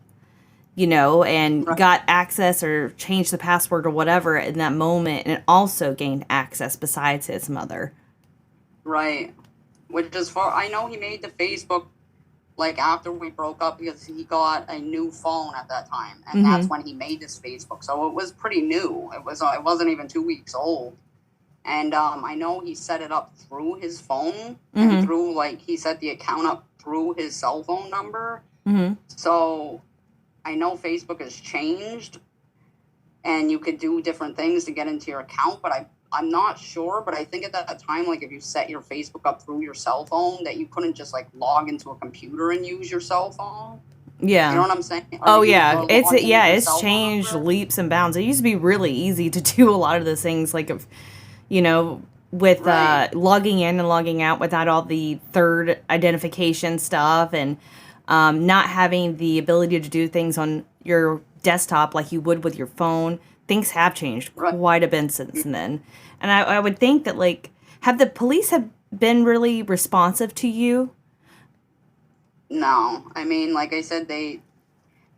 and got access or changed the password or whatever in that moment, and also gained access besides his mother. Right. Which is I know he made the Facebook, like, after we broke up, because he got a new phone at that time, and that's when he made this Facebook. So it was pretty new. It wasn't even 2 weeks old. And I know he set it up through his phone, and through, like, he set the account up through his cell phone number. Mm-hmm. So I know Facebook has changed, and you could do different things to get into your account, but I'm not sure. But I think at that time, like, if you set your Facebook up through your cell phone, that you couldn't just, like, log into a computer and use your cell phone. Yeah. You know what I'm saying? It's changed leaps and bounds. It used to be really easy to do a lot of those things, like, with logging in and logging out without all the third identification stuff, and not having the ability to do things on your desktop like you would with your phone. Things have changed quite a bit since then. And I would think that, like, have the police been really responsive to you? No. I mean, like I said, they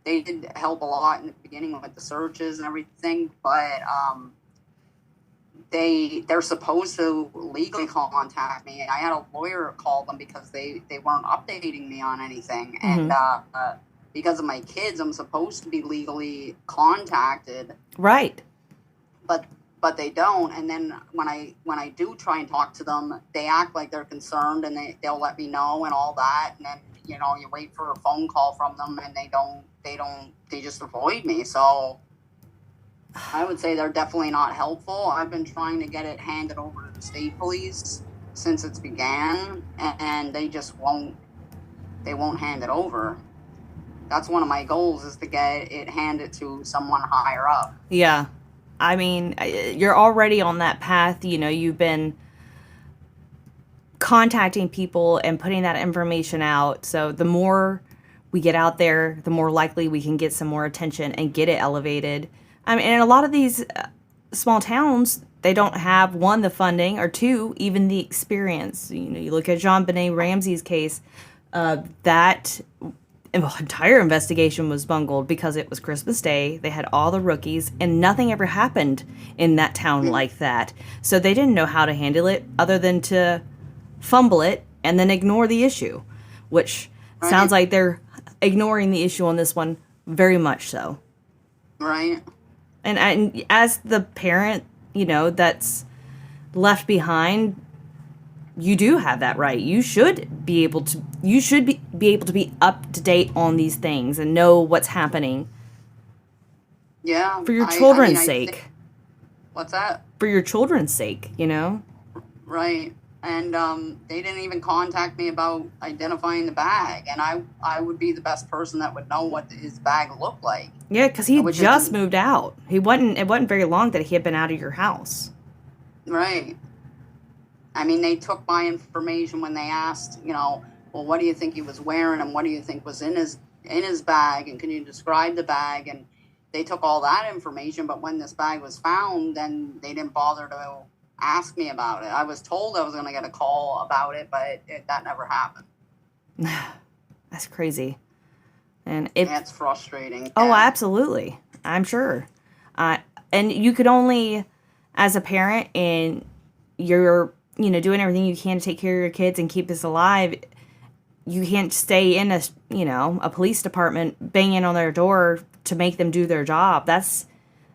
did help a lot in the beginning with the searches and everything, but they're supposed to legally contact me. I had a lawyer call them because they weren't updating me on anything. Mm-hmm. And because of my kids, I'm supposed to be legally contacted. Right. But they don't. And then when I do try and talk to them, they act like they're concerned, and they'll let me know and all that. And then, you wait for a phone call from them, and they just avoid me. So I would say they're definitely not helpful. I've been trying to get it handed over to the state police since it's began, and they just won't hand it over. That's one of my goals, is to get it handed to someone higher up. Yeah. I mean, you're already on that path. You've been contacting people and putting that information out. So the more we get out there, the more likely we can get some more attention and get it elevated. I mean, in a lot of these small towns, they don't have, one, the funding, or two, even the experience. You look at JonBenet Ramsey's case, that entire investigation was bungled because it was Christmas Day. They had all the rookies, and nothing ever happened in that town like that. So they didn't know how to handle it other than to fumble it and then ignore the issue, which sounds like they're ignoring the issue on this one very much so. Right. And as the parent, that's left behind, you do have that right. You should be able to be up to date on these things and know what's happening. Yeah. For your children's sake. What's that? For your children's sake, Right. And they didn't even contact me about identifying the bag. And I would be the best person that would know what his bag looked like. Yeah, because he just moved out. It wasn't very long that he had been out of your house. Right. I mean, they took my information when they asked, well, what do you think he was wearing and what do you think was in his in his bag, and can you describe the bag? And they took all that information, but when this bag was found, then they didn't bother to ask me about it. I was told I was going to get a call about it, but that never happened. That's crazy. And it's frustrating. Oh, absolutely. I'm sure. And you could only, as a parent, and you're, doing everything you can to take care of your kids and keep this alive, you can't stay in a police department banging on their door to make them do their job. That's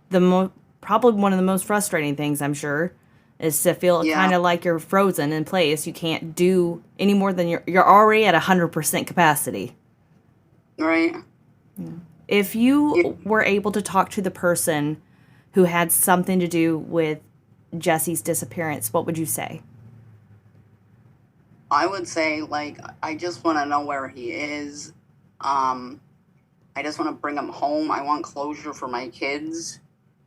probably one of the most frustrating things, I'm sure, is to feel kind of like you're frozen in place. You can't do any more than you're already at 100% capacity. Right. If you were able to talk to the person who had something to do with Jesse's disappearance, what would you say? I would say, I just want to know where he is. I just want to bring him home. I want closure for my kids.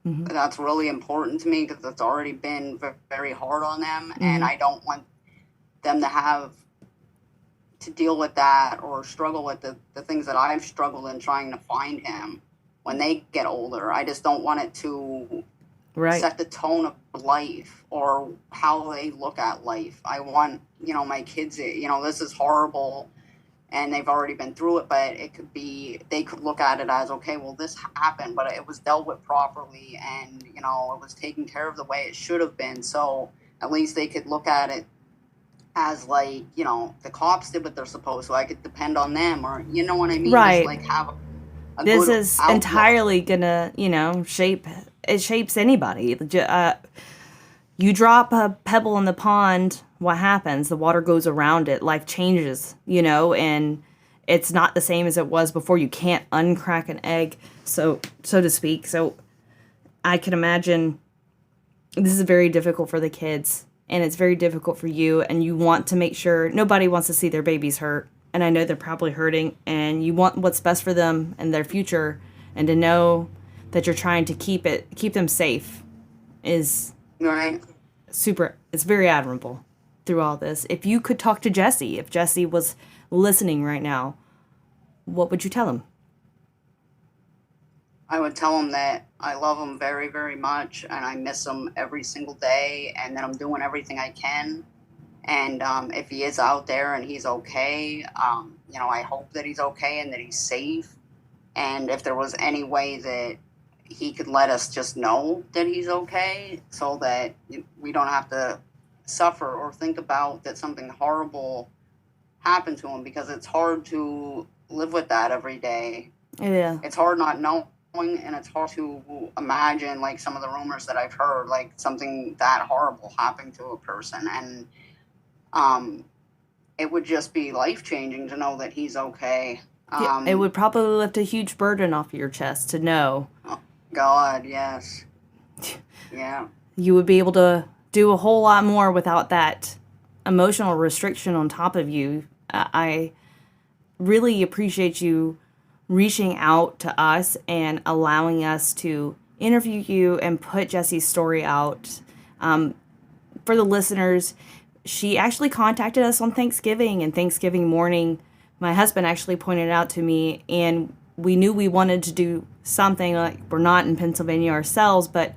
Mm-hmm. That's really important to me because it's already been very hard on them. Mm-hmm. And I don't want them to have to deal with that or struggle with the things that I've struggled in trying to find him when they get older. I just don't want it to set the tone of life or how they look at life. I want, my kids, this is horrible and they've already been through it, but they could look at it as, okay, well, this happened, but it was dealt with properly and, it was taken care of the way it should have been. So at least they could look at it as the cops did what they're supposed to. I could depend on them, or you know what I mean? Right. Just have a this good is outlook. Entirely gonna, shapes anybody. You drop a pebble in the pond, what happens? The water goes around it. Life changes, and it's not the same as it was before. You can't uncrack an egg, so to speak. So I can imagine this is very difficult for the kids. And it's very difficult for you, and you want to make sure nobody wants to see their babies hurt. And I know they're probably hurting, and you want what's best for them and their future, and to know that you're trying to keep them safe is super. It's very admirable through all this. If you could talk to Jesse, if Jesse was listening right now, what would you tell him? I would tell him that I love him very, very much, and I miss him every single day, and that I'm doing everything I can. And if he is out there and he's okay, I hope that he's okay and that he's safe. And if there was any way that he could let us just know that he's okay so that we don't have to suffer or think about that something horrible happened to him, because it's hard to live with that every day. Yeah. It's hard not knowing. And it's hard to imagine some of the rumors that I've heard, something that horrible happening to a person. And it would just be life-changing to know that he's okay. It would probably lift a huge burden off your chest to know. Oh, God, yes. Yeah. You would be able to do a whole lot more without that emotional restriction on top of you. I really appreciate you reaching out to us and allowing us to interview you and put Jesse's story out. For the listeners, she actually contacted us on Thanksgiving, and Thanksgiving morning, my husband actually pointed out to me, and we knew we wanted to do something. We're not in Pennsylvania ourselves, but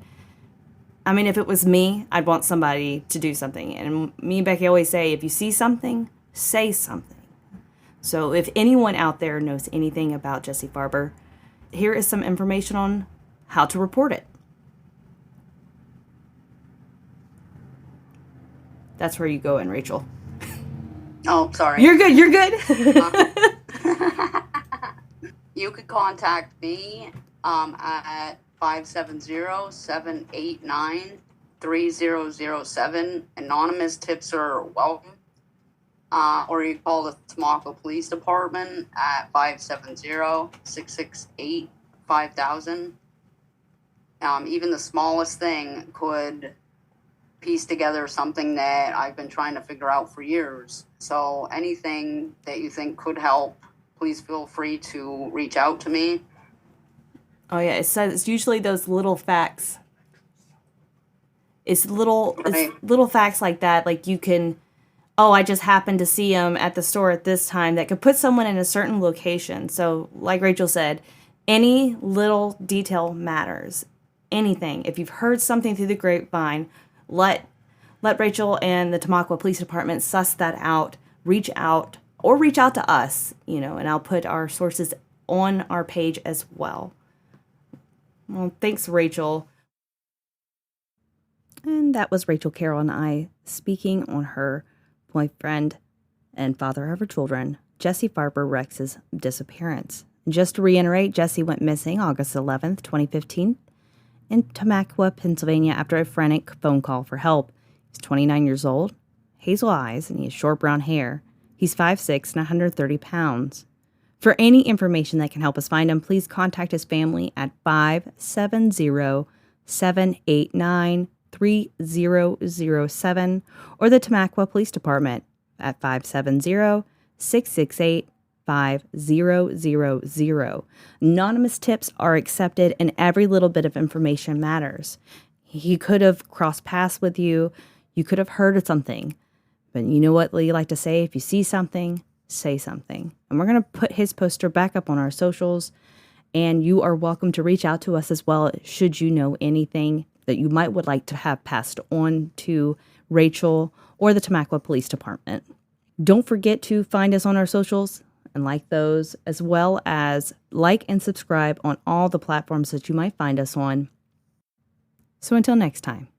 I mean, if it was me, I'd want somebody to do something. And me and Becky always say, if you see something, say something. So if anyone out there knows anything about Jesse Farber, here is some information on how to report it. That's where you go in, Rachel. Oh, sorry. You're good. You could contact me at 570-789-3007. Anonymous tips are welcome. Or you call the Tamaqua Police Department at 570-668-5000. Even the smallest thing could piece together something that I've been trying to figure out for years. So anything that you think could help, please feel free to reach out to me. Oh, yeah. It's usually those little facts. It's little facts like that. Like you can oh, I just happened to see him at the store at this time, that could put someone in a certain location. So like Rachel said, any little detail matters. Anything. If you've heard something through the grapevine, let Rachel and the Tamaqua Police Department suss that out, reach out to us, and I'll put our sources on our page as well. Well, thanks, Rachel. And that was Rachel, Carroll, and I speaking on her boyfriend and father of her children, Jesse Farber-Rex's disappearance. Just to reiterate, Jesse went missing August 11th, 2015 in Tamaqua, Pennsylvania after a frantic phone call for help. He's 29 years old, hazel eyes, and he has short brown hair. He's 5'6" and 130 pounds. For any information that can help us find him, please contact his family at 570-789-3007 or the Tamaqua Police Department at 570-668-5000. Anonymous tips are accepted and every little bit of information matters. He could have crossed paths with you. You could have heard of something. But you know what we like to say? If you see something, say something. And we're going to put his poster back up on our socials. And you are welcome to reach out to us as well should you know anything that you might would like to have passed on to Rachel or the Tamaqua Police Department. Don't forget to find us on our socials and like those, as well as like and subscribe on all the platforms that you might find us on. So until next time,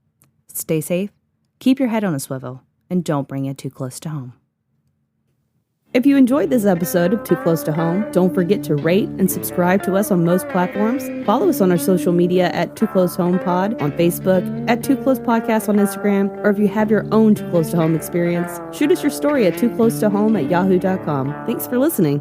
stay safe, keep your head on a swivel, and don't bring it too close to home. If you enjoyed this episode of Too Close to Home, don't forget to rate and subscribe to us on most platforms. Follow us on our social media at Too Close Home Pod on Facebook, at Too Close Podcast on Instagram, or if you have your own Too Close to Home experience, shoot us your story at tooclosetohome@yahoo.com. Thanks for listening.